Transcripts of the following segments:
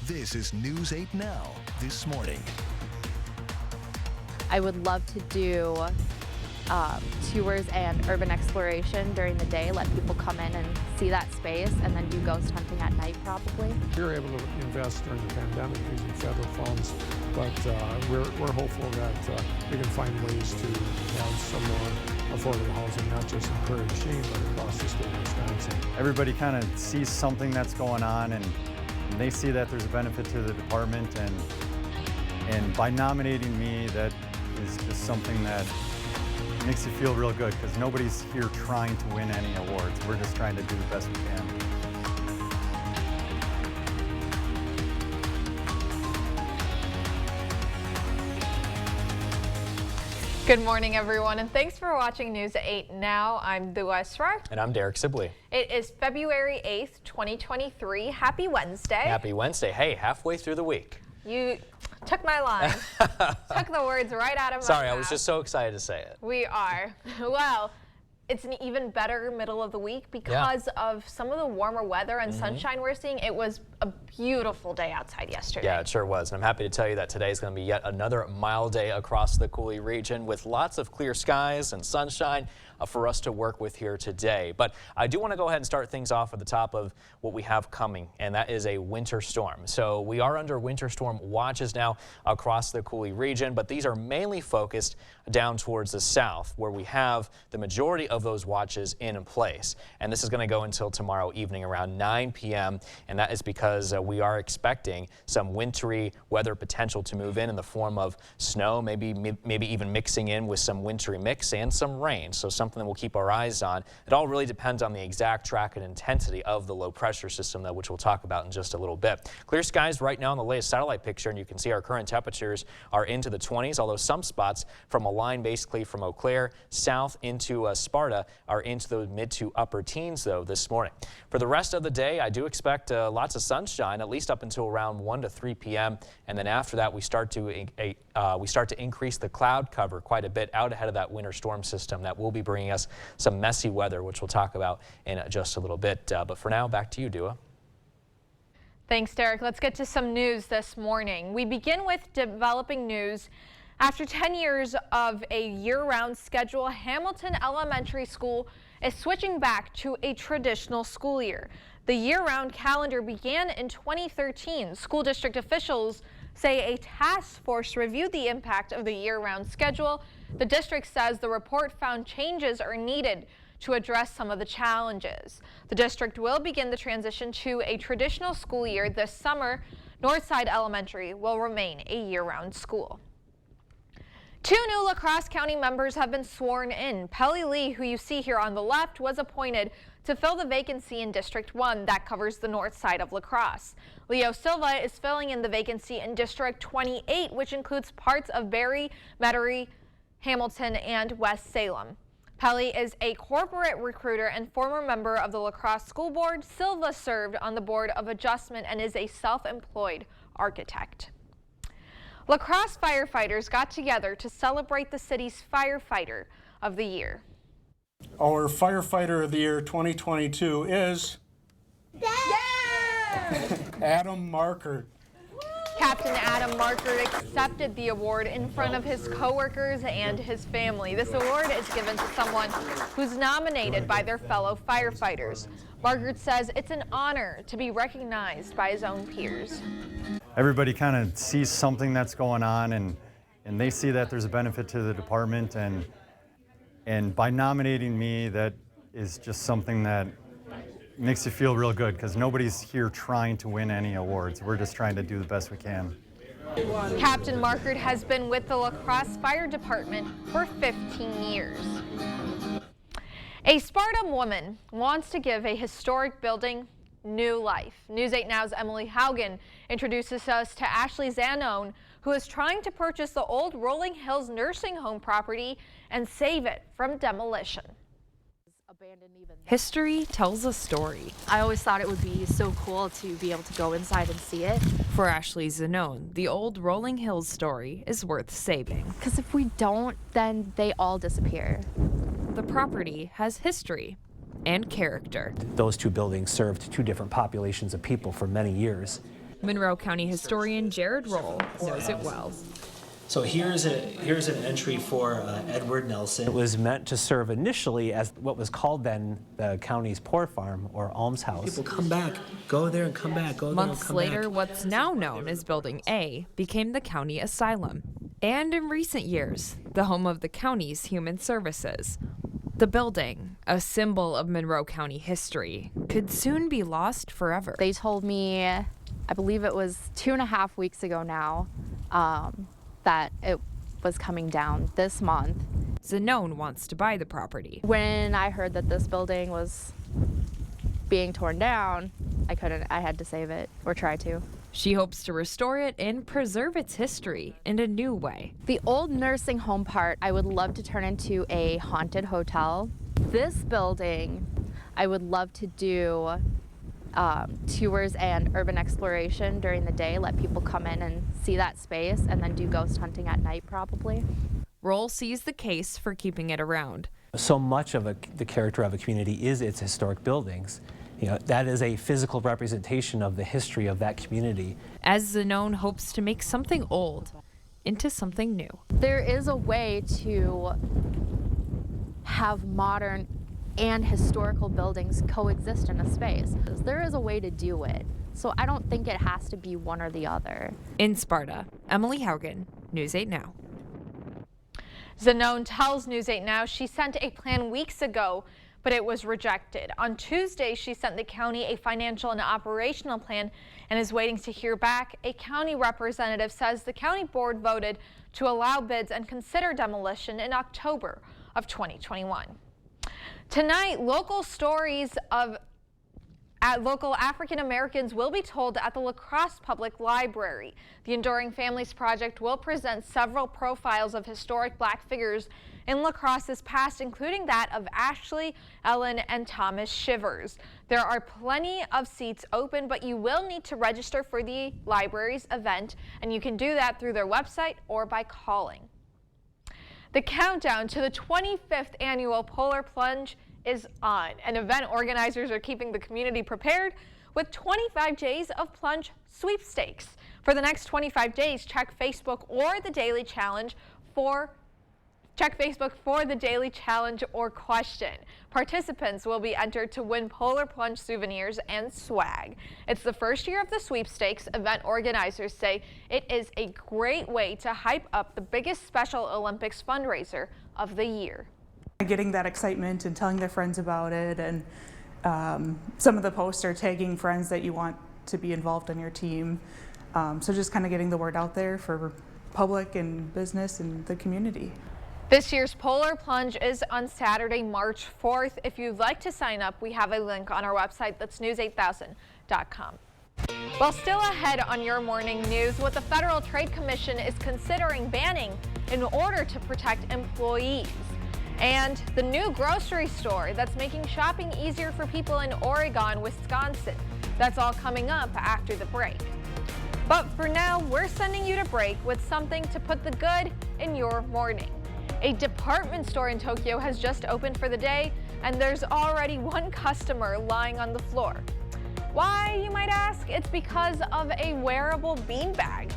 This is News 8 Now, this morning. I would love to do tours and urban exploration during the day, let people come in and see that space, and then do ghost hunting at night probably. We were able to invest during the pandemic using federal funds, but we're hopeful that we can find ways to have some more affordable housing, not just in Prairie du Chien, but across the state of Wisconsin. Everybody kind of sees something that's going on, and they see that there's a benefit to the department, and by nominating me, that is just something that makes you feel real good, because nobody's here trying to win any awards. We're just trying to do the best we can. Good morning, everyone, and thanks for watching News 8 Now. I'm Dua Esrar. And I'm Derek Sibley. It is February 8th, 2023. Happy Wednesday. Happy Wednesday. Hey, halfway through the week. You took my line. Took the words right out of my mouth. Sorry, I was just so excited to say it. We are. Well, it's an even better middle of the week because of some of the warmer weather and sunshine we're seeing. It was a beautiful day outside yesterday. Yeah, it sure was. And I'm happy to tell you that today is going to be yet another mild day across the Coulee region with lots of clear skies and sunshine for us to work with here today. But I do want to go ahead and start things off at the top of what we have coming, and that is a winter storm. So we are under winter storm watches now across the Coulee region, but these are mainly focused down towards the south, where we have the majority of those watches in place. And this is going to go until tomorrow evening around 9 p.m. And that is because we are expecting some wintry weather potential to move in the form of snow, maybe even mixing in with some wintry mix and some rain. So something that we'll keep our eyes on. It all really depends on the exact track and intensity of the low pressure system, though, which we'll talk about in just a little bit. Clear skies right now in the latest satellite picture, and you can see our current temperatures are into the 20s, although some spots from a line basically from Eau Claire south into Sparta are into the mid to upper teens, though, this morning. For the rest of the day, I do expect lots of sunshine, at least up until around 1 to 3 p.m. And then after that, we start to increase the cloud cover quite a bit out ahead of that winter storm system that will be bringing us some messy weather, which we'll talk about in just a little bit. But for now, back to you, Dua. Thanks, Derek. Let's get to some news this morning. We begin with developing news. After 10 years of a year-round schedule, Hamilton Elementary School is switching back to a traditional school year. The year-round calendar began in 2013. School district officials say a task force reviewed the impact of the year-round schedule. The district says the report found changes are needed to address some of the challenges. The district will begin the transition to a traditional school year this summer. Northside Elementary will remain a year-round school. 2 new La Crosse County members have been sworn in. Pelly Lee, who you see here on the left, was appointed to fill the vacancy in District 1 that covers the north side of La Crosse. Leo Silva is filling in the vacancy in District 28, which includes parts of Barre, Metairie, Hamilton, and West Salem. Pelly is a corporate recruiter and former member of the La Crosse School Board. Silva served on the Board of Adjustment and is a self-employed architect. La Crosse firefighters got together to celebrate the city's Firefighter of the Year. Our Firefighter of the Year 2022 is Adam Markert. Captain Adam Markert accepted the award in front of his coworkers and his family. This award is given to someone who's nominated by their fellow firefighters. Markert says it's an honor to be recognized by his own peers. Everybody kind of sees something that's going on, and they see that there's a benefit to the department, and by nominating me, that is just something that makes you feel real good, because nobody's here trying to win any awards. We're just trying to do the best we can. Captain Markert has been with the La Crosse Fire Department for 15 years. A Sparta woman wants to give a historic building new life. News 8 Now's Emily Haugen introduces us to Ashley Zanone, who is trying to purchase the old Rolling Hills nursing home property and save it from demolition. History tells a story. I always thought it would be so cool to be able to go inside and see it. For Ashley Zanone, the old Rolling Hills story is worth saving. Because if we don't, then they all disappear. The property has history and character. Those two buildings served two different populations of people for many years. Monroe County historian Jared Roll knows it well. So here's an entry for Edward Nelson. It was meant to serve initially as what was called then the county's poor farm or almshouse. People come back, go there and come back, go there and come back. Months later, what's now known as Building A became the county asylum. And in recent years, the home of the county's human services. The building, a symbol of Monroe County history, could soon be lost forever. They told me, I believe it was 2.5 weeks ago now, that it was coming down this month. Zanone wants to buy the property. When I heard that this building was being torn down, I had to save it, or try to. She hopes to restore it and preserve its history in a new way. The old nursing home part, I would love to turn into a haunted hotel. This building, I would love to do tours and urban exploration during the day, let people come in and see that space, and then do ghost hunting at night probably. Roll sees the case for keeping it around. So much of the character of a community is its historic buildings. You know, that is a physical representation of the history of that community. As Zanone hopes to make something old into something new. There is a way to have modern and historical buildings coexist in a space. There is a way to do it. So I don't think it has to be one or the other. In Sparta, Emily Haugen, News 8 Now. Zanone tells News 8 Now she sent a plan weeks ago, but it was rejected. On Tuesday, she sent the county a financial and operational plan and is waiting to hear back. A county representative says the county board voted to allow bids and consider demolition in October of 2021. Tonight, local stories of local African Americans will be told at the La Crosse Public Library. The Enduring Families Project will present several profiles of historic Black figures in La Crosse's past, including that of Ashley, Ellen, and Thomas Shivers. There are plenty of seats open, but you will need to register for the library's event, and you can do that through their website or by calling. The countdown to the 25th annual Polar Plunge is on, and event organizers are keeping the community prepared with 25 days of plunge sweepstakes. For the next 25 days, check Facebook for the daily challenge or question. Participants will be entered to win Polar Plunge souvenirs and swag. It's the first year of the sweepstakes. Event organizers say it is a great way to hype up the biggest Special Olympics fundraiser of the year. Getting that excitement and telling their friends about it, and some of the posts are tagging friends that you want to be involved in your team. So just kind of getting the word out there for public and business and the community. This year's Polar Plunge is on Saturday, March 4th. If you'd like to sign up, we have a link on our website. That's news8000.com. Well, still ahead on your morning news, what the Federal Trade Commission is considering banning in order to protect employees. And the new grocery store that's making shopping easier for people in Oregon, Wisconsin. That's all coming up after the break. But for now, we're sending you to break with something to put the good in your morning. A department store in Tokyo has just opened for the day, and there's already one customer lying on the floor. Why, you might ask? It's because of a wearable beanbag.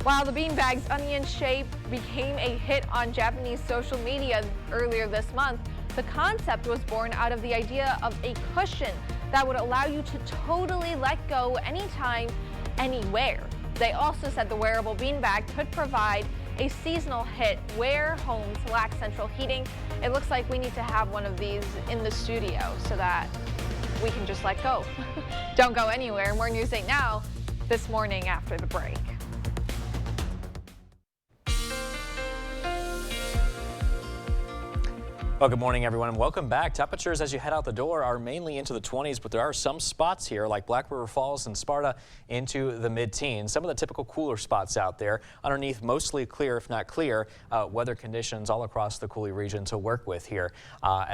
While the beanbag's onion shape became a hit on Japanese social media earlier this month, the concept was born out of the idea of a cushion that would allow you to totally let go anytime, anywhere. They also said the wearable beanbag could provide a seasonal hit where homes lack central heating. It looks like we need to have one of these in the studio so that we can just let go. Don't go anywhere. More News 8 Now this morning after the break. Well, good morning, everyone, and welcome back. Temperatures as you head out the door are mainly into the 20s, but there are some spots here like Black River Falls and Sparta into the mid-teens. Some of the typical cooler spots out there. Underneath, mostly clear, if not clear, weather conditions all across the Coulee region to work with here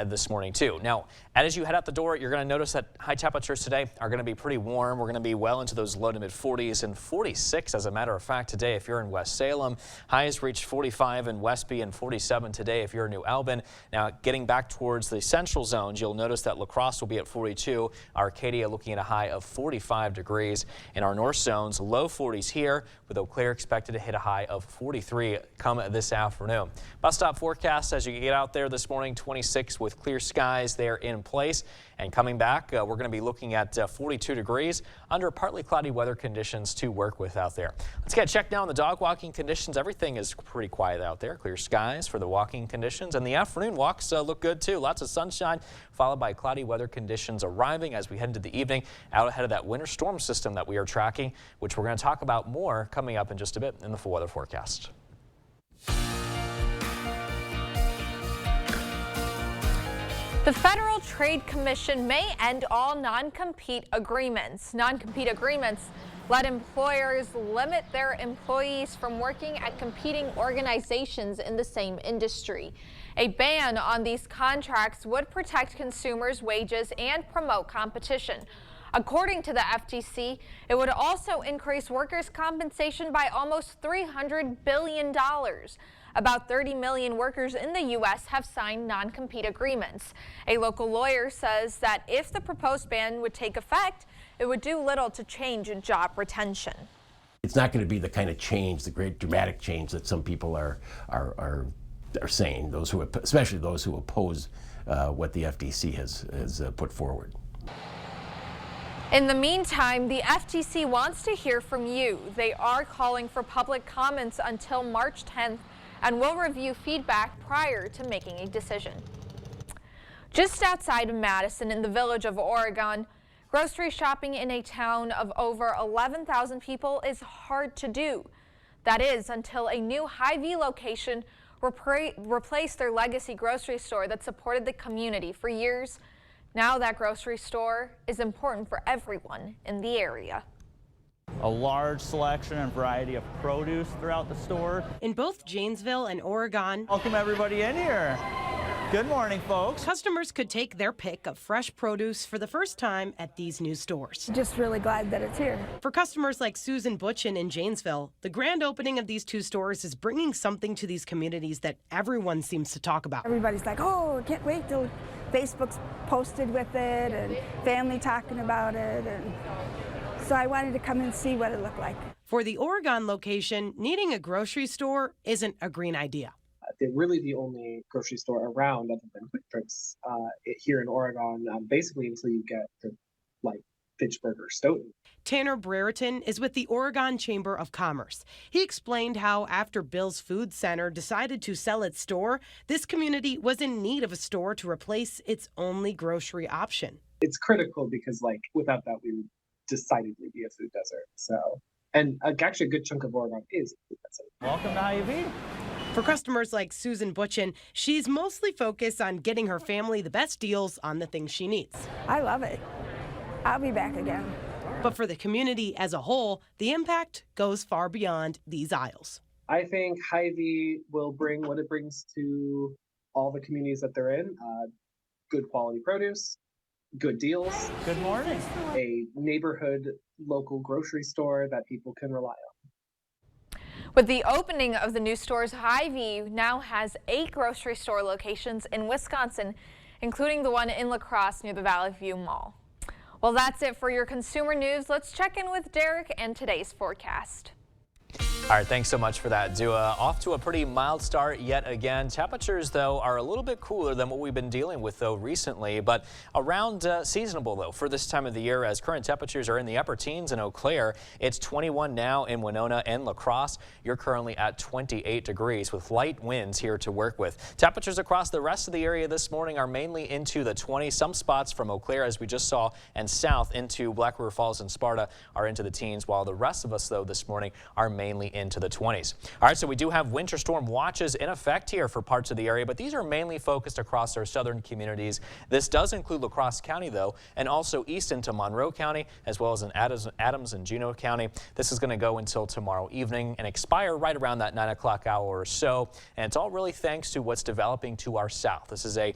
this morning, too. Now, as you head out the door, you're going to notice that high temperatures today are going to be pretty warm. We're going to be well into those low to mid-40s and 46, as a matter of fact, today if you're in West Salem. Highs reached 45 in Westby and 47 today if you're in New Albin. Now, getting back towards the central zones, you'll notice that La Crosse will be at 42, Arcadia looking at a high of 45 degrees. In our north zones, low 40s here, with Eau Claire expected to hit a high of 43 come this afternoon. Bus stop forecast as you get out there this morning, 26 with clear skies there in place. And coming back, we're going to be looking at 42 degrees under partly cloudy weather conditions to work with out there. Let's get checked now on the dog walking conditions. Everything is pretty quiet out there. Clear skies for the walking conditions, and the afternoon walks look good too. Lots of sunshine followed by cloudy weather conditions arriving as we head into the evening out ahead of that winter storm system that we are tracking, which we're going to talk about more coming up in just a bit in the full weather forecast. The Federal Trade Commission may end all non-compete agreements. Non-compete agreements let employers limit their employees from working at competing organizations in the same industry. A ban on these contracts would protect consumers' wages and promote competition. According to the FTC, it would also increase workers' compensation by almost $300 billion. About 30 million workers in the U.S. have signed non-compete agreements. A local lawyer says that if the proposed ban would take effect, it would do little to change job retention. It's not going to be the kind of change, the great dramatic change that some people are saying, those who, especially those who oppose what the FTC has put forward. In the meantime, the FTC wants to hear from you. They are calling for public comments until March 10th and will review feedback prior to making a decision. Just outside of Madison in the village of Oregon, grocery shopping in a town of over 11,000 people is hard to do. That is until a new Hy-Vee location replaced their legacy grocery store that supported the community for years. Now that grocery store is important for everyone in the area. A large selection and variety of produce throughout the store. In both Janesville and Oregon. Welcome everybody in here. Good morning, folks. Customers could take their pick of fresh produce for the first time at these new stores. Just really glad that it's here. For customers like Susan Butchin in Janesville, the grand opening of these two stores is bringing something to these communities that everyone seems to talk about. Everybody's like, oh, I can't wait till Facebook's posted with it and family talking about it. And so I wanted to come and see what it looked like. For the Oregon location, needing a grocery store isn't a green idea. They're really the only grocery store around other than Quick Trip here in Oregon, basically until you get to like Fitchburg or Stoughton. Tanner Brereton is with the Oregon Chamber of Commerce. He explained how after Bill's Food Center decided to sell its store, this community was in need of a store to replace its only grocery option. It's critical because like without that we would decidedly be a food desert. So, and actually a good chunk of Oregon is a food desert. Welcome to Hy-Vee. For customers like Susan Butchin, she's mostly focused on getting her family the best deals on the things she needs. I love it. I'll be back again. But for the community as a whole, the impact goes far beyond these aisles. I think Hy-Vee will bring what it brings to all the communities that they're in. Good quality produce, good deals. Good morning. A neighborhood local grocery store that people can rely on. With the opening of the new stores, Hy-Vee now has 8 grocery store locations in Wisconsin, including the one in La Crosse near the Valley View Mall. Well, that's it for your consumer news. Let's check in with Derek and today's forecast. All right, thanks so much for that, Dua. Off to a pretty mild start yet again. Temperatures, though, are a little bit cooler than what we've been dealing with, though, recently, but around seasonable, though, for this time of the year, as current temperatures are in the upper teens in Eau Claire. It's 21 now in Winona and La Crosse. You're currently at 28 degrees with light winds here to work with. Temperatures across the rest of the area this morning are mainly into the 20s. Some spots from Eau Claire, as we just saw, and south into Black River Falls and Sparta are into the teens, while the rest of us, though, this morning are mainly into the 20s. All right, so we do have winter storm watches in effect here for parts of the area, but these are mainly focused across our southern communities. This does include La Crosse County, though, and also east into Monroe County, as well as in Adams and Juneau County. This is going to go until tomorrow evening and expire right around that 9 o'clock hour or so. And it's all really thanks to what's developing to our south. This is a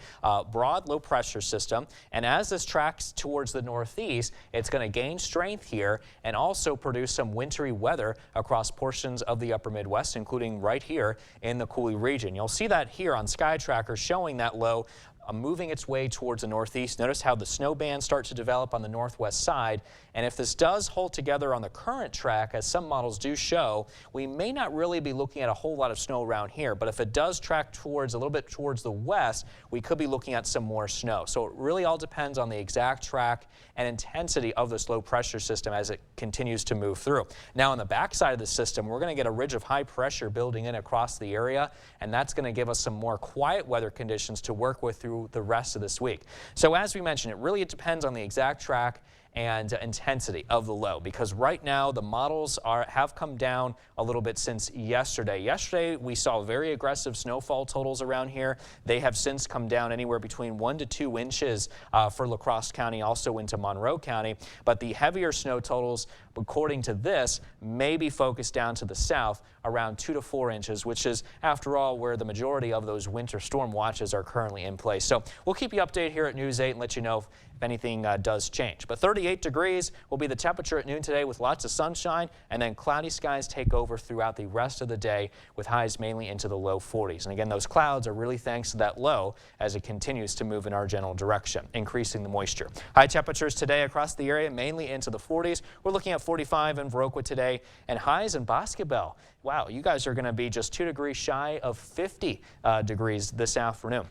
broad low pressure system, and as this tracks towards the northeast, it's going to gain strength here and also produce some wintry weather across portions portions of the upper Midwest, including right here in the Coulee region. You'll see that here on Sky Tracker showing that low moving its way towards the northeast. Notice how the snow bands start to develop on the northwest side. And if this does hold together on the current track, as some models do show, we may not really be looking at a whole lot of snow around here. But if it does track towards a little bit towards the west, we could be looking at some more snow. So it really all depends on the exact track and intensity of this low pressure system as it continues to move through. Now on the backside of the system, we're going to get a ridge of high pressure building in across the area, and that's going to give us some more quiet weather conditions to work with through the rest of this week. So as we mentioned, it depends on the exact track and intensity of the low, because right now the models have come down a little bit since yesterday. Yesterday we saw very aggressive snowfall totals around here. They have since come down anywhere between 1 to 2 inches for La Crosse County, also into Monroe County. But the heavier snow totals, according to this, may be focused down to the south around 2 to 4 inches, which is, after all, where the majority of those winter storm watches are currently in place. So we'll keep you updated here at News 8 and let you know if anything does change. But 38 degrees will be the temperature at noon today with lots of sunshine, and then cloudy skies take over throughout the rest of the day with highs mainly into the low 40s. And again, those clouds are really thanks to that low as it continues to move in our general direction, increasing the moisture. High temperatures today across the area, mainly into the 40s. We're looking at 45 in Viroqua today, and highs in Bosque Bell. Wow, you guys are going to be just 2 degrees shy of 50 degrees this afternoon.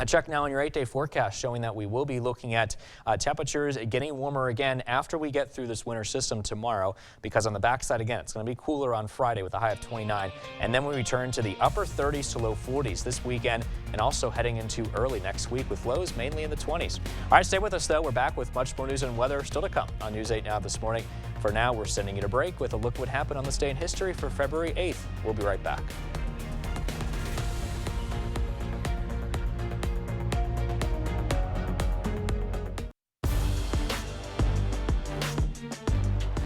A check now on your 8-day forecast showing that we will be looking at temperatures getting warmer again after we get through this winter system tomorrow, because on the backside again it's going to be cooler on Friday with a high of 29, and then we return to the upper 30s to low 40s this weekend, and also heading into early next week with lows mainly in the 20s. All right, stay with us though. We're back with much more news and weather still to come on News 8 Now this morning. For now, we're sending you to break with a look at what happened on this day in history for February 8th. We'll be right back.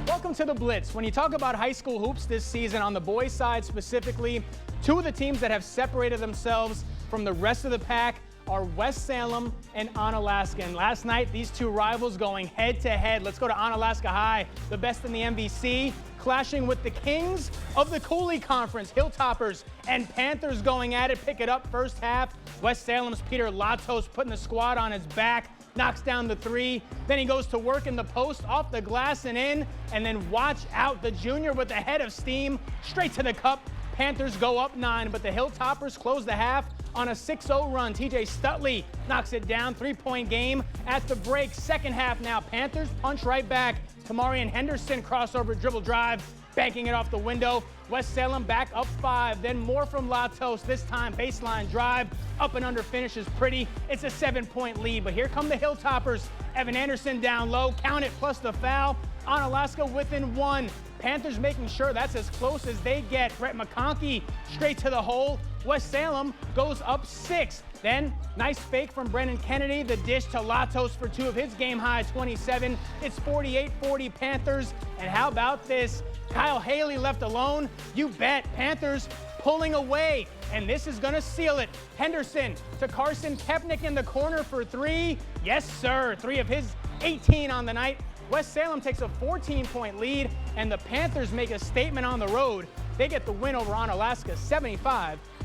Welcome to the Blitz. When you talk about high school hoops this season, on the boys' side specifically, two of the teams that have separated themselves from the rest of the pack are West Salem and Onalaska. And last night, these two rivals going head-to-head. Let's go to Onalaska High, the best in the MVC, clashing with the kings of the Coulee Conference, Hilltoppers and Panthers going at it. Pick it up first half. West Salem's Peter Latos putting the squad on his back. Knocks down the three, then he goes to work in the post, off the glass and in, and then watch out, the junior with the head of steam, straight to the cup. Panthers go up 9, but the Hilltoppers close the half on a 6-0 run. TJ Stutley knocks it down, 3-point game at the break. Second half now, Panthers punch right back. Tamarian Henderson crossover dribble drive, banking it off the window. West Salem back up 5, then more from Latos, this time baseline drive, up and under finishes pretty. It's a 7-point lead, but here come the Hilltoppers. Evan Anderson down low, count it, plus the foul. Onalaska within 1. Panthers making sure that's as close as they get. Brett McConkey straight to the hole. West Salem goes up 6. Then, nice fake from Brennan Kennedy. The dish to Latos for 2 of his game-high 27. It's 48-40 Panthers. And how about this? Kyle Haley left alone. You bet. Panthers pulling away. And this is going to seal it. Henderson to Carson Kepnick in the corner for 3. Yes, sir. 3 of his 18 on the night. West Salem takes a 14-point lead, and the Panthers make a statement on the road. They get the win over Onalaska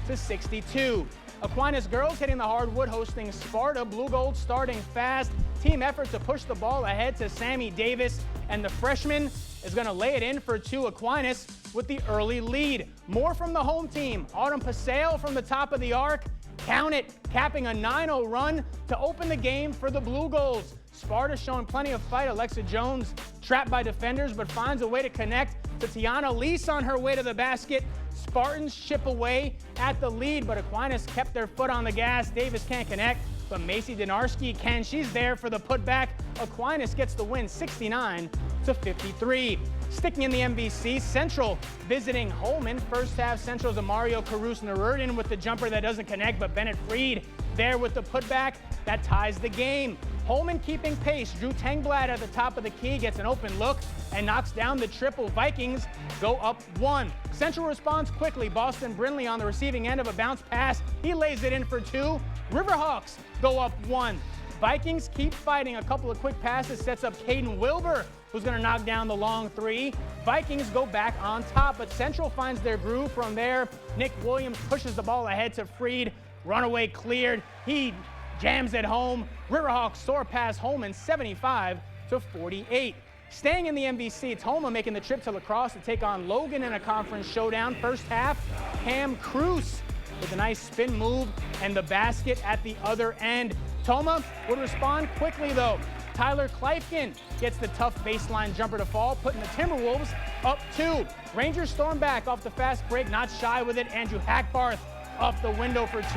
75-62. Aquinas girls hitting the hardwood, hosting Sparta. Blue Gold starting fast. Team effort to push the ball ahead to Sammy Davis, and the freshman is going to lay it in for 2. Aquinas with the early lead. More from the home team. Autumn Paseo from the top of the arc. Count it, capping a 9-0 run to open the game for the Blue Golds. Sparta showing plenty of fight. Alexa Jones trapped by defenders, but finds a way to connect to Tiana Lease on her way to the basket. Spartans chip away at the lead, but Aquinas kept their foot on the gas. Davis can't connect, but Macy Donarski can. She's there for the putback. Aquinas gets the win 69-53. Sticking in the MVC, Central visiting Holman. First half, Central's Amario Caruso-Nerudin with the jumper that doesn't connect, but Bennett Freed there with the putback that ties the game. Holman keeping pace. Drew Tengblad at the top of the key gets an open look and knocks down the triple. Vikings go up 1. Central responds quickly. Boston Brindley on the receiving end of a bounce pass. He lays it in for 2. Riverhawks go up 1. Vikings keep fighting. A couple of quick passes sets up Caden Wilbur who's going to knock down the long three. Vikings go back on top, but Central finds their groove from there. Nick Williams pushes the ball ahead to Freed. Runaway cleared. He jams it home. Riverhawks soar past Holman 75-48. Staying in the MVC, it's Homa making the trip to La Crosse to take on Logan in a conference showdown. First half, Cam Cruz with a nice spin move and the basket at the other end. Toma would respond quickly though. Tyler Kleifkin gets the tough baseline jumper to fall, putting the Timberwolves up 2. Rangers storm back off the fast break, not shy with it. Andrew Hackbarth off the window for 2.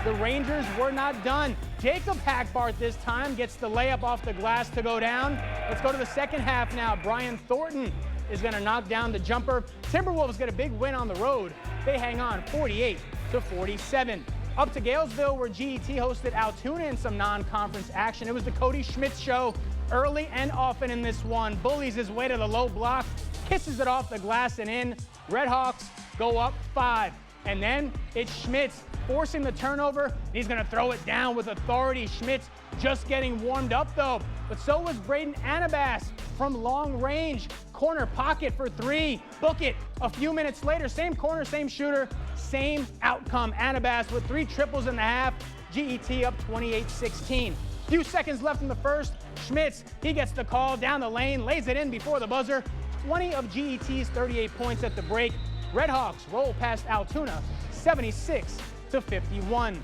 The Rangers were not done. Jacob Hackbarth this time gets the layup off the glass to go down. Let's go to the second half now. Brian Thornton is going to knock down the jumper. Timberwolves get a big win on the road. They hang on 48-47. Up to Galesville, where GET hosted Altoona in some non-conference action. It was the Cody Schmitz show early and often in this one. Bullies his way to the low block, kisses it off the glass and in. Redhawks go up 5. And then it's Schmitz forcing the turnover. He's going to throw it down with authority. Schmitz just getting warmed up, though. But so was Braden Anabas from long range. Corner pocket for 3. Book it. A few minutes later, same corner, same shooter, same outcome. Anabas with 3 triples in the half. GET up 28-16. Few seconds left in the first. Schmitz, he gets the call down the lane, lays it in before the buzzer. 20 of GET's 38 points at the break. Redhawks roll past Altoona 76-51.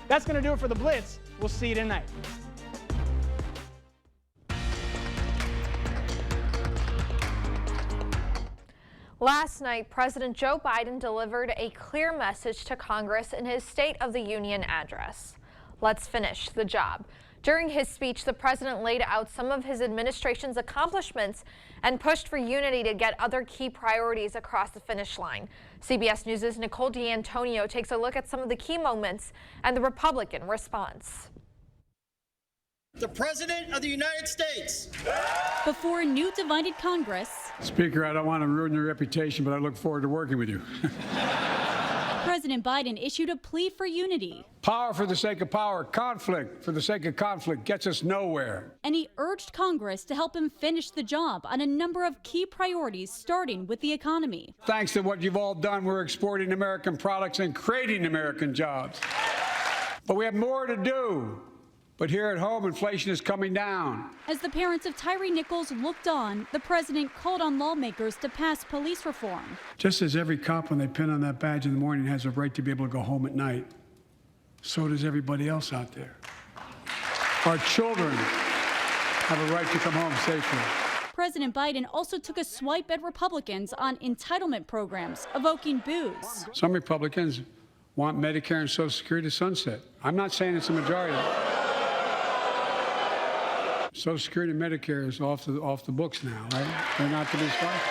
That's going to do it for the Blitz. We'll see you tonight. Last night, President Joe Biden delivered a clear message to Congress in his State of the Union address. Let's finish the job. During his speech, the president laid out some of his administration's accomplishments and pushed for unity to get other key priorities across the finish line. CBS News' Nicole D'Antonio takes a look at some of the key moments and the Republican response. The President of the United States. Before a new divided Congress. Speaker, I don't want to ruin your reputation, but I look forward to working with you. President Biden issued a plea for unity. Power for the sake of power, conflict for the sake of conflict gets us nowhere. And he urged Congress to help him finish the job on a number of key priorities, starting with the economy. Thanks to what you've all done, we're exporting American products and creating American jobs. But we have more to do. But here at home, inflation is coming down. As the parents of Tyree Nichols looked on, the president called on lawmakers to pass police reform. Just as every cop, when they pin on that badge in the morning, has a right to be able to go home at night, so does everybody else out there. Our children have a right to come home safely. President Biden also took a swipe at Republicans on entitlement programs, evoking boos. Some Republicans want Medicare and Social Security to sunset. I'm not saying it's a majority. Social Security and Medicare is off the books now, right? They're not to be started.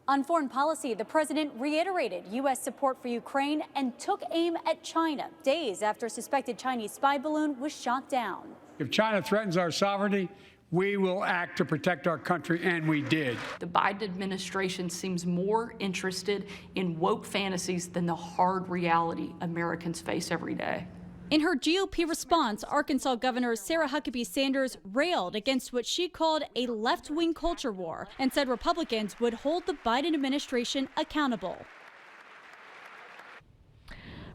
On foreign policy, the president reiterated U.S. support for Ukraine and took aim at China days after a suspected Chinese spy balloon was shot down. If China threatens our sovereignty, we will act to protect our country, and we did. The Biden administration seems more interested in woke fantasies than the hard reality Americans face every day. In her GOP response, Arkansas Governor Sarah Huckabee Sanders railed against what she called a left-wing culture war and said Republicans would hold the Biden administration accountable.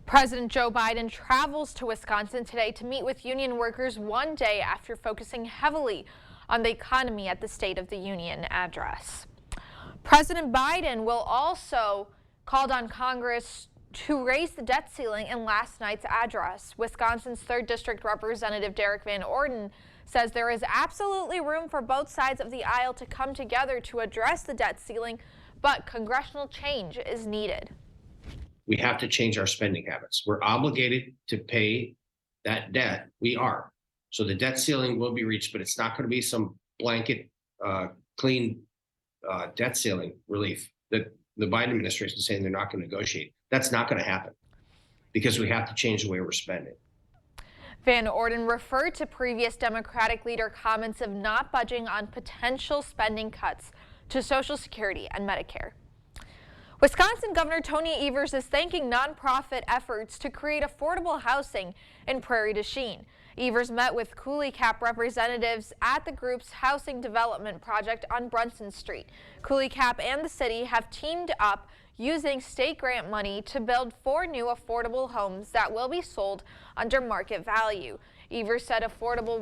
President Joe Biden travels to Wisconsin today to meet with union workers one day after focusing heavily on the economy at the State of the Union address. President Biden will also call on Congress to raise the debt ceiling in last night's address. Wisconsin's 3rd District Representative Derek Van Orden says there is absolutely room for both sides of the aisle to come together to address the debt ceiling, but congressional change is needed. We have to change our spending habits. We're obligated to pay that debt. We are. So the debt ceiling will be reached, but it's not going to be some blanket, clean debt ceiling relief that the Biden administration is saying they're not going to negotiate. That's not going to happen because we have to change the way we're spending. Van Orden referred to previous Democratic leader comments of not budging on potential spending cuts to Social Security and Medicare. Wisconsin Governor Tony Evers is thanking nonprofit efforts to create affordable housing in Prairie du Chien. Evers met with Coulee Cap representatives at the group's housing development project on Brunson Street. Coulee Cap and the city have teamed up using state grant money to build 4 new affordable homes that will be sold under market value. Evers said affordable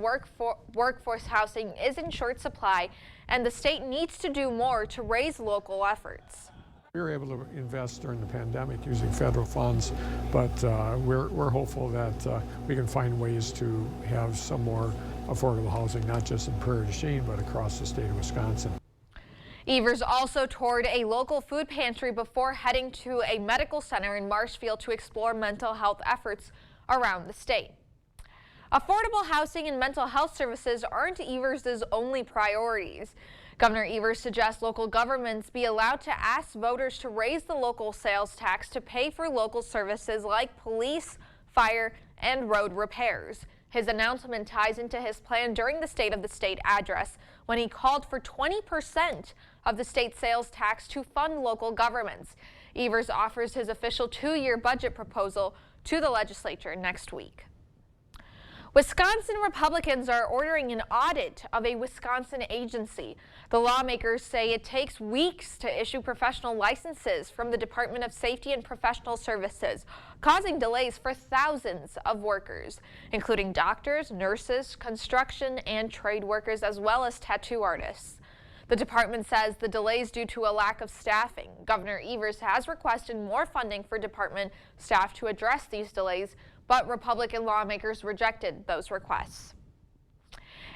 workforce housing is in short supply and the state needs to do more to raise local efforts. We were able to invest during the pandemic using federal funds, but we're hopeful that we can find ways to have some more affordable housing, not just in Prairie du Chien, but across the state of Wisconsin. Evers also toured a local food pantry before heading to a medical center in Marshfield to explore mental health efforts around the state. Affordable housing and mental health services aren't Evers' only priorities. Governor Evers suggests local governments be allowed to ask voters to raise the local sales tax to pay for local services like police, fire, and road repairs. His announcement ties into his plan during the State of the State address when he called for 20% of the state sales tax to fund local governments. Evers offers his official 2-year budget proposal to the legislature next week. Wisconsin Republicans are ordering an audit of a Wisconsin agency. The lawmakers say it takes weeks to issue professional licenses from the Department of Safety and Professional Services, causing delays for thousands of workers, including doctors, nurses, construction and trade workers, as well as tattoo artists. The department says the delay is due to a lack of staffing. Governor Evers has requested more funding for department staff to address these delays, but Republican lawmakers rejected those requests.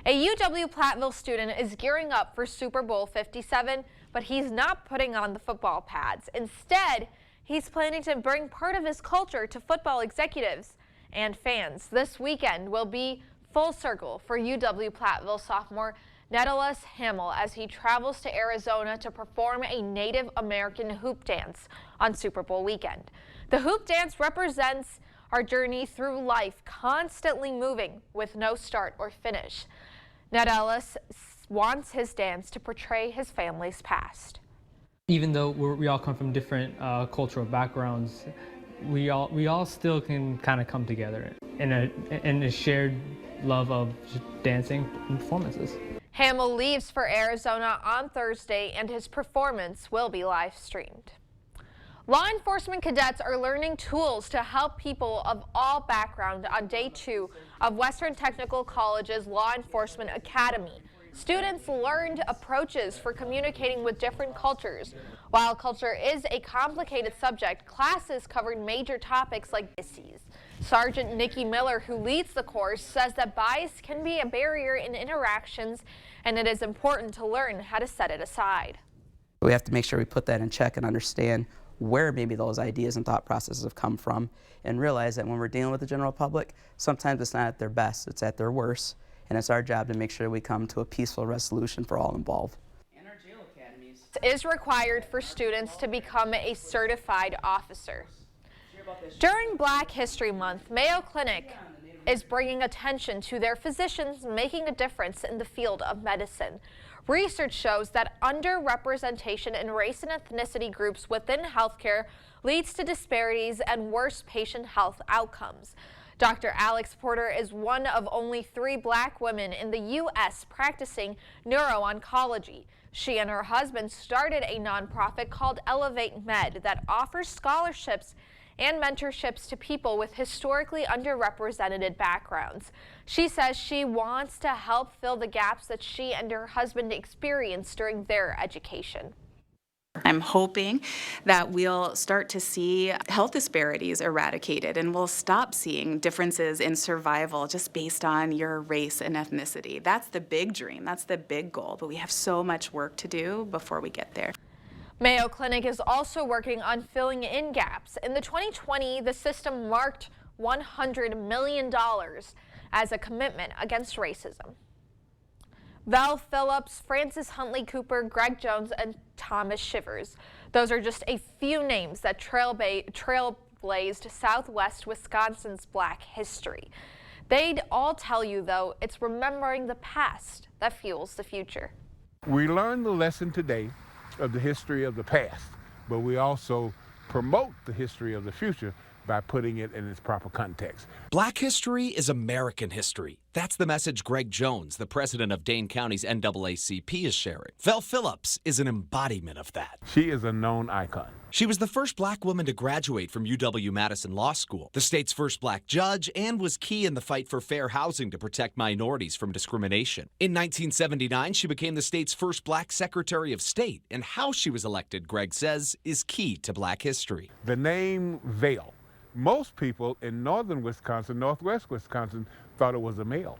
A UW-Platteville student is gearing up for Super Bowl 57, but he's not putting on the football pads. Instead, he's planning to bring part of his culture to football executives and fans. This weekend will be full circle for UW-Platteville sophomore Nedalis Hamill as he travels to Arizona to perform a Native American hoop dance on Super Bowl weekend. The hoop dance represents our journey through life, constantly moving with no start or finish. Nedalis wants his dance to portray his family's past. Even though we all come from different cultural backgrounds, we all still can kind of come together in a shared love of dancing and performances. Hamill leaves for Arizona on Thursday, and his performance will be live streamed. Law enforcement cadets are learning tools to help people of all backgrounds on day 2 of Western Technical College's Law Enforcement Academy. Students learned approaches for communicating with different cultures. While culture is a complicated subject, classes covered major topics like biases. Sergeant Nikki Miller, who leads the course, says that bias can be a barrier in interactions, and it is important to learn how to set it aside. We have to make sure we put that in check and understand where maybe those ideas and thought processes have come from, and realize that when we're dealing with the general public, sometimes it's not at their best, it's at their worst, and it's our job to make sure we come to a peaceful resolution for all involved. It is required for students to become a certified officer. During Black History Month, Mayo Clinic is bringing attention to their physicians making a difference in the field of medicine. Research shows that underrepresentation in race and ethnicity groups within healthcare leads to disparities and worse patient health outcomes. Dr. Alex Porter is one of only 3 Black women in the U.S. practicing neuro-oncology. She and her husband started a nonprofit called Elevate Med that offers scholarships and mentorships to people with historically underrepresented backgrounds. She says she wants to help fill the gaps that she and her husband experienced during their education. I'm hoping that we'll start to see health disparities eradicated, and we'll stop seeing differences in survival just based on your race and ethnicity. That's the big dream, that's the big goal, but we have so much work to do before we get there. Mayo Clinic is also working on filling in gaps. In the 2020, the system marked $100 million as a commitment against racism. Val Phillips, Francis Huntley Cooper, Greg Jones, and Thomas Shivers. Those are just a few names that trailblazed Southwest Wisconsin's Black history. They'd all tell you, though, it's remembering the past that fuels the future. We learned the lesson today of the history of the past, but we also promote the history of the future by putting it in its proper context. Black history is American history. That's the message Greg Jones, the president of Dane County's NAACP, is sharing. Vel Phillips is an embodiment of that. She is a known icon. She was the first black woman to graduate from UW-Madison Law School, the state's first black judge, and was key in the fight for fair housing to protect minorities from discrimination. In 1979, she became the state's first black Secretary of State, and how she was elected, Greg says, is key to black history. The name Vel. Most people in northern Wisconsin, northwest Wisconsin, thought it was a male.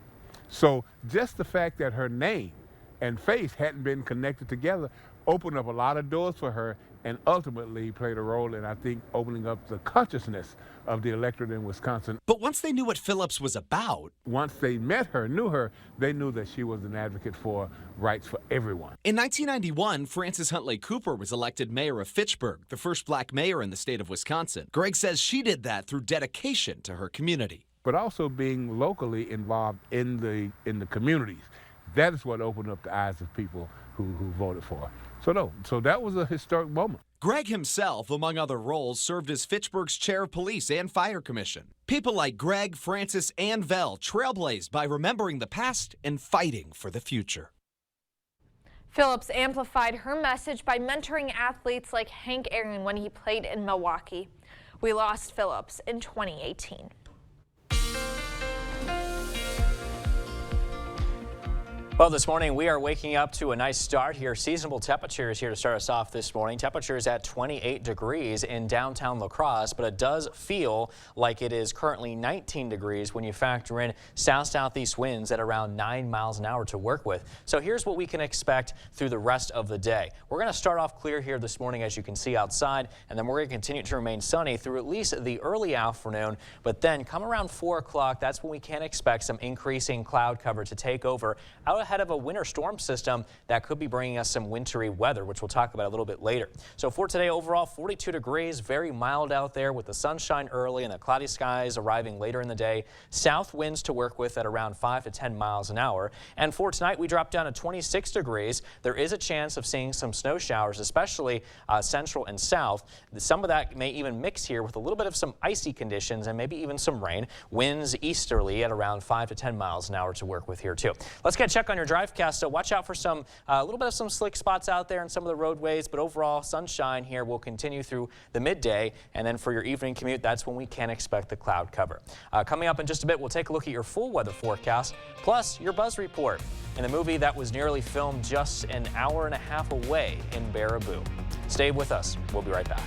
So just the fact that her name and face hadn't been connected together opened up a lot of doors for her and ultimately played a role in, I think, opening up the consciousness of the electorate in Wisconsin. But once they knew what Phillips was about, once they met her, knew her, they knew that she was an advocate for rights for everyone. In 1991, Frances Huntley Cooper was elected mayor of Fitchburg, the first black mayor in the state of Wisconsin. Greg says she did that through dedication to her community. But also being locally involved in the communities. That is what opened up the eyes of people who voted for her. So that was a historic moment. Greg himself, among other roles, served as Fitchburg's chair of police and fire commission. People like Greg, Frances, and Vel trailblazed by remembering the past and fighting for the future. Phillips amplified her message by mentoring athletes like Hank Aaron when he played in Milwaukee. We lost Phillips in 2018. Well, this morning we are waking up to a nice start here. Seasonable temperatures here to start us off this morning. Temperatures at 28 degrees in downtown La Crosse, but it does feel like it is currently 19 degrees when you factor in south-southeast winds at around 9 miles an hour to work with. So here's what we can expect through the rest of the day. We're going to start off clear here this morning, as you can see outside, and then we're going to continue to remain sunny through at least the early afternoon. But then come around 4 o'clock, that's when we can expect some increasing cloud cover to take over out ahead of a winter storm system that could be bringing us some wintry weather, which we'll talk about a little bit later. So for today, overall 42 degrees, very mild out there with the sunshine early and the cloudy skies arriving later in the day. South winds to work with at around 5 to 10 miles an hour. And for tonight, we drop down to 26 degrees. There is a chance of seeing some snow showers, especially central and south. Some of that may even mix here with a little bit of some icy conditions and maybe even some rain. Winds easterly at around 5 to 10 miles an hour to work with here too. Let's get a check on your DriveCast. So watch out for some a little bit of some slick spots out there in some of the roadways, but overall sunshine here will continue through the midday, and then for your evening commute, that's when we can expect the cloud cover. Coming up in just a bit, we'll take a look at your full weather forecast, plus your Buzz Report in the movie that was nearly filmed just an hour and a half away in Baraboo. Stay with us. We'll be right back.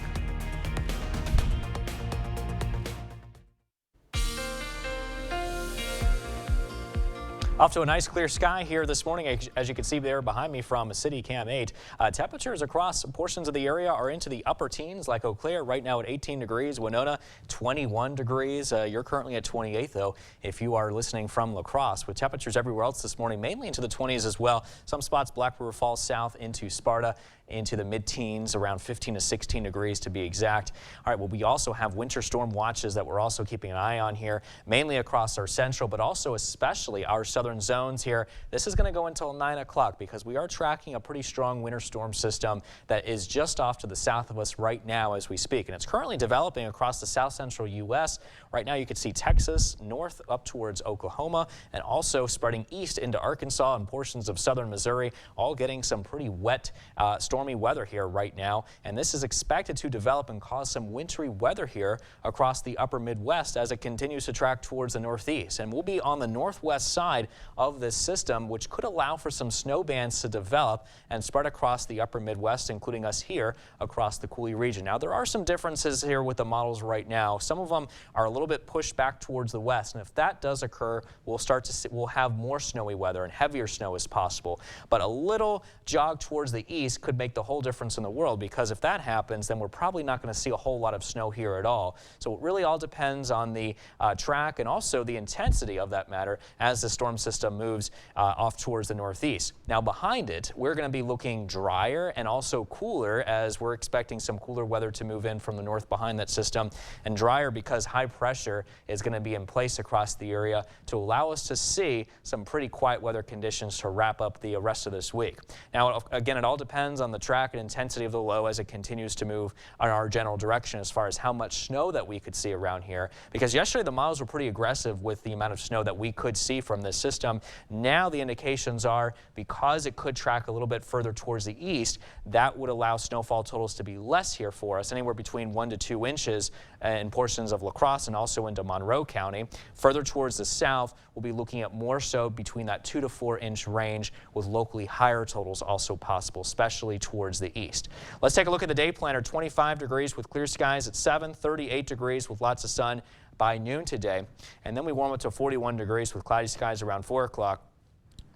Off to a nice clear sky here this morning, as you can see there behind me from City Cam 8. Temperatures across portions of the area are into the upper teens, like Eau Claire right now at 18 degrees, Winona 21 degrees. You're currently at 28 though if you are listening from La Crosse, with temperatures everywhere else this morning mainly into the 20s as well. Some spots Black River Falls south into Sparta into the mid-teens, around 15 to 16 degrees to be exact. All right, well, we also have winter storm watches that we're also keeping an eye on here, mainly across our central, but also especially our southern zones here. This is going to go until 9 o'clock because we are tracking a pretty strong winter storm system that is just off to the south of us right now as we speak, and it's currently developing across the south central U.S. Right now you can see Texas north up towards Oklahoma and also spreading east into Arkansas and portions of southern Missouri, all getting some pretty wet stormy weather here right now, and this is expected to develop and cause some wintry weather here across the upper Midwest as it continues to track towards the northeast, and we'll be on the northwest side of this system, which could allow for some snow bands to develop and spread across the upper Midwest, including us here across the Coulee region. Now there are some differences here with the models right now. Some of them are a little bit pushed back towards the west, and if that does occur, we'll have more snowy weather and heavier snow as possible, but a little jog towards the east could make the whole difference in the world, because if that happens, then we're probably not going to see a whole lot of snow here at all. So it really all depends on the track and also the intensity of that matter as the storm system moves off towards the northeast. Now behind it, we're going to be looking drier and also cooler, as we're expecting some cooler weather to move in from the north behind that system, and drier because high pressure is going to be in place across the area to allow us to see some pretty quiet weather conditions to wrap up the rest of this week. Now again, it all depends on on the track and intensity of the low as it continues to move in our general direction as far as how much snow that we could see around here. Because yesterday the models were pretty aggressive with the amount of snow that we could see from this system. Now the indications are, because it could track a little bit further towards the east, that would allow snowfall totals to be less here for us, anywhere between 1 to 2 inches in portions of La Crosse and also into Monroe County. Further towards the south, we'll be looking at more so between that 2 to 4 inch range, with locally higher totals also possible, especially towards the east. Let's take a look at the day planner. 25 degrees with clear skies at 7, 38 degrees with lots of sun by noon today. And then we warm up to 41 degrees with cloudy skies around 4 o'clock.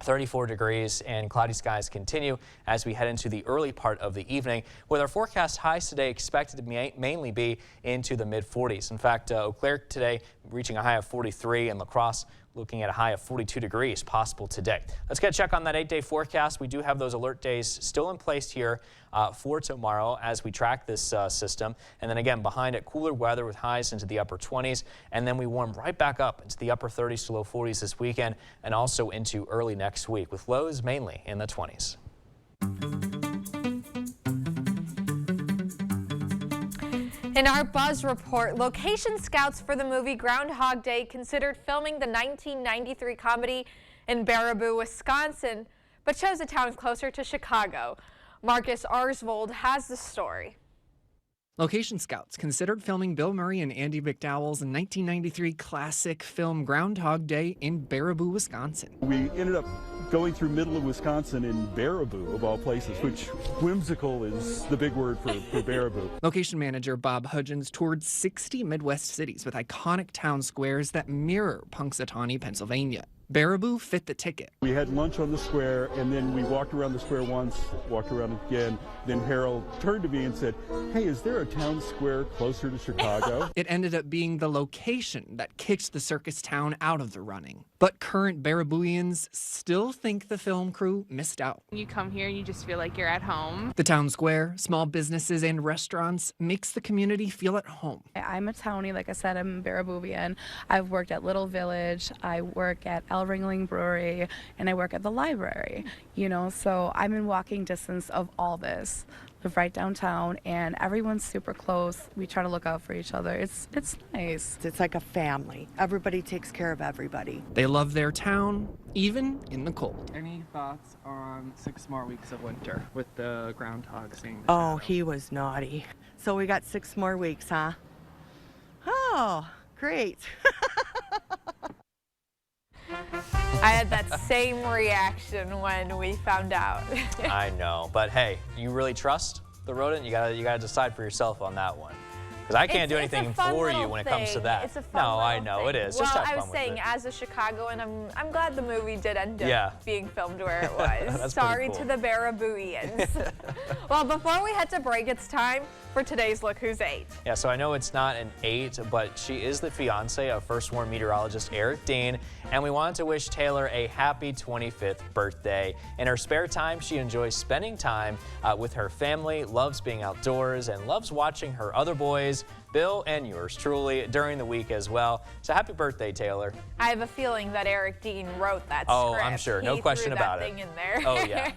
34 degrees and cloudy skies continue as we head into the early part of the evening, with our forecast highs today expected to mainly be into the mid-40s. In fact, Eau Claire today reaching a high of 43, and La Crosse looking at a high of 42 degrees possible today. Let's get a check on that 8-day forecast. We do have those alert days still in place here for tomorrow as we track this system. And then again, behind it, cooler weather with highs into the upper 20s. And then we warm right back up into the upper 30s to low 40s this weekend, and also into early next week with lows mainly in the 20s. In our Buzz report, location scouts for the movie Groundhog Day considered filming the 1993 comedy in Baraboo, Wisconsin, but chose a town closer to Chicago. Marcus Arsvold has the story. Location scouts considered filming Bill Murray and Andie MacDowell's 1993 classic film Groundhog Day in Baraboo, Wisconsin. We ended up going through middle of Wisconsin in Baraboo, of all places, which whimsical is the big word for Baraboo. Location manager Bob Hudgens toured 60 Midwest cities with iconic town squares that mirror Punxsutawney, Pennsylvania. Baraboo fit the ticket. We had lunch on the square, and then we walked around the square once, walked around again. Then Harold turned to me and said, "Hey, is there a town square closer to Chicago?" It ended up being the location that kicked the circus town out of the running. But current Barabooians still think the film crew missed out. You come here and you just feel like you're at home. The town square, small businesses and restaurants makes the community feel at home. I'm a townie, like I said, I'm a Barabooian. I've worked at Little Village, I work at El Ringling Brewery, and I work at the library, you know, so I'm in walking distance of all this. Live right downtown, and everyone's super close. We try to look out for each other. It's nice. It's like a family. Everybody takes care of everybody. They love their town, even in the cold. Any thoughts on 6 more weeks of winter with the groundhog seeing the Oh, he was naughty. So we got 6 more weeks, huh? Oh, great. I had that same reaction when we found out. I know, but hey, you really trust the rodent? You gotta decide for yourself on that one. Because I can't do anything for you when it comes to that. It's a fun no, I know thing. it is. Well, Just have I fun was saying, with it. as a Chicagoan, I'm glad the movie did end up Yeah. being filmed where it was. That's Sorry pretty to cool. the Barabooians. Well, before we head to break, it's time for today's Look Who's 8. Yeah, so I know it's not an 8, but she is the fiance of First Warn meteorologist Eric Dean, and we wanted to wish Taylor a happy 25th birthday. In her spare time, she enjoys spending time with her family, loves being outdoors, and loves watching her other boys, Bill and yours truly, during the week as well. So happy birthday, Taylor. I have a feeling that Eric Dean wrote that Oh, script. I'm sure. No He question threw about that it. thing in there. Oh, yeah.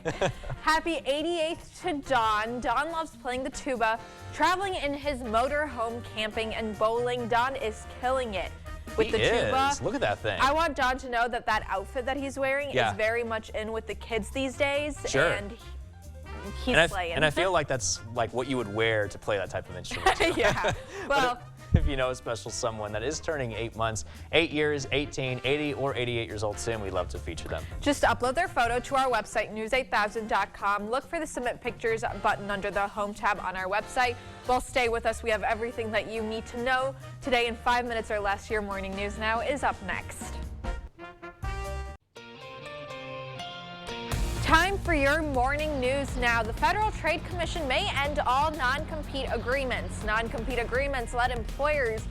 Happy 88th to Don. Don loves playing the tuba, traveling in his motorhome, camping, and bowling. Don is killing it with He the tuba. is. Look at that thing. I want Don to know that that outfit that he's wearing Yeah. is very much in with the kids these days. Sure. And he's and slaying. I feel like that's like what you would wear to play that type of instrument. too. Yeah. Well, if you know a special someone that is turning 8 months, 8 years, 18, 80, or 88 years old soon, we'd love to feature them. just upload their photo to our website, news8000.com. Look for the Submit Pictures button under the Home tab on our website. Well, stay with us. We have everything that you need to know today in 5 minutes or less. Your Morning News Now is up next. Time for your morning news now. The Federal Trade Commission may end all non-compete agreements. Non-compete agreements let employers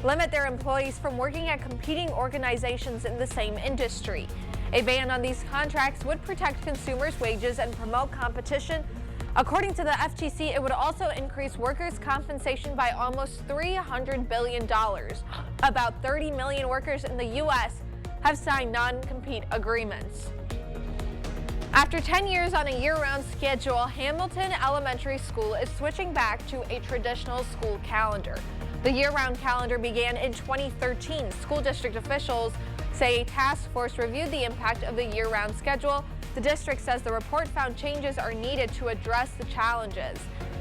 limit their employees from working at competing organizations in the same industry. A ban on these contracts would protect consumers' wages and promote competition. According to the FTC, it would also increase workers' compensation by almost $300 billion. About 30 million workers in the U.S. have signed non-compete agreements. After 10 years on a year-round schedule, Hamilton Elementary School is switching back to a traditional school calendar. The year-round calendar began in 2013. School district officials say a task force reviewed the impact of the year-round schedule. The district says the report found changes are needed to address the challenges.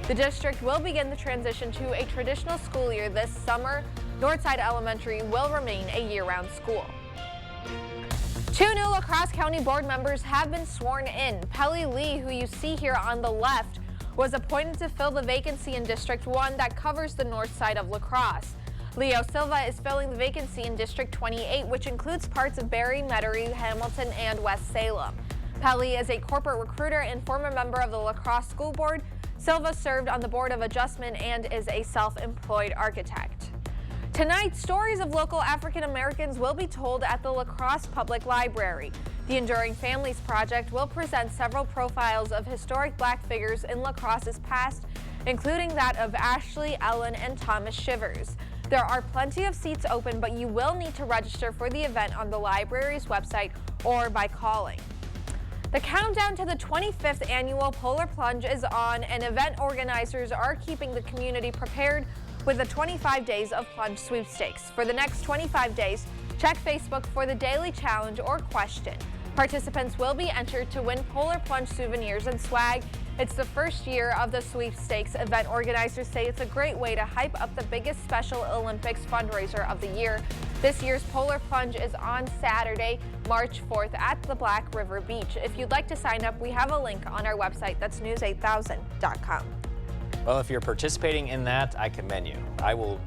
The district will begin the transition to a traditional school year this summer. Northside Elementary will remain a year-round school. 2 new La Crosse County board members have been sworn in. Pelly Lee, who you see here on the left, was appointed to fill the vacancy in District 1 that covers the north side of La Crosse. Leo Silva is filling the vacancy in District 28, which includes parts of Barry, Metairie, Hamilton, and West Salem. Pelly is a corporate recruiter and former member of the La Crosse School Board. Silva served on the Board of Adjustment and is a self-employed architect. Tonight, stories of local African Americans will be told at the La Crosse Public Library. The Enduring Families Project will present several profiles of historic Black figures in La Crosse's past, including that of Ashley, Ellen, and Thomas Shivers. There are plenty of seats open, but you will need to register for the event on the library's website or by calling. The countdown to the 25th annual Polar Plunge is on, and event organizers are keeping the community prepared with the 25 Days of Plunge sweepstakes. For the next 25 days, check Facebook for the daily challenge or question. Participants will be entered to win Polar Plunge souvenirs and swag. It's the first year of the sweepstakes. Event organizers say it's a great way to hype up the biggest Special Olympics fundraiser of the year. This year's Polar Plunge is on Saturday, March 4th at the Black River Beach. If you'd like to sign up, we have a link on our website. That's news8000.com. Well, if you're participating in that, I commend you. I will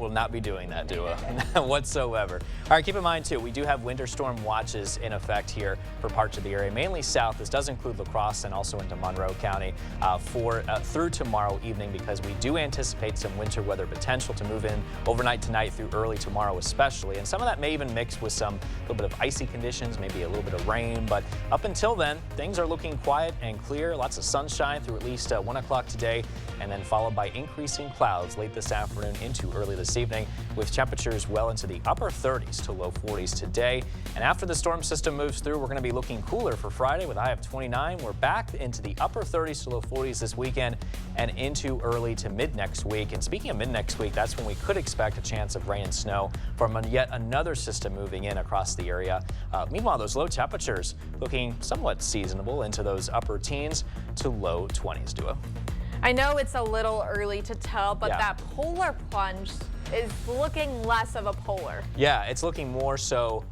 not be doing that, Dua, whatsoever. All right, keep in mind, too, we do have winter storm watches in effect here for parts of the area, mainly south. This does include La Crosse and also into Monroe County through tomorrow evening, because we do anticipate some winter weather potential to move in overnight tonight through early tomorrow especially. And some of that may even mix with some little bit of icy conditions, maybe a little bit of rain. But up until then, things are looking quiet and clear. Lots of sunshine through at least 1 o'clock today, and then followed by increasing clouds late this afternoon into early this evening, with temperatures well into the upper 30s to low 40s today. And after the storm system moves through, we're going to be looking cooler for Friday with a high of 29. We're back into the upper 30s to low 40s this weekend and into early to mid next week. And speaking of mid next week, that's when we could expect a chance of rain and snow from yet another system moving in across the area. Meanwhile, those low temperatures looking somewhat seasonable into those upper teens to low 20s, Dua. I know it's a little early to tell, but that polar plunge is looking less of a polar. Yeah, it's looking more so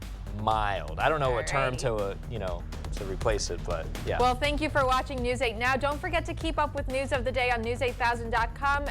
mild. I don't know what term to, to replace it, but yeah. Well, thank you for watching News 8 Now. Don't forget to keep up with news of the day on news8000.com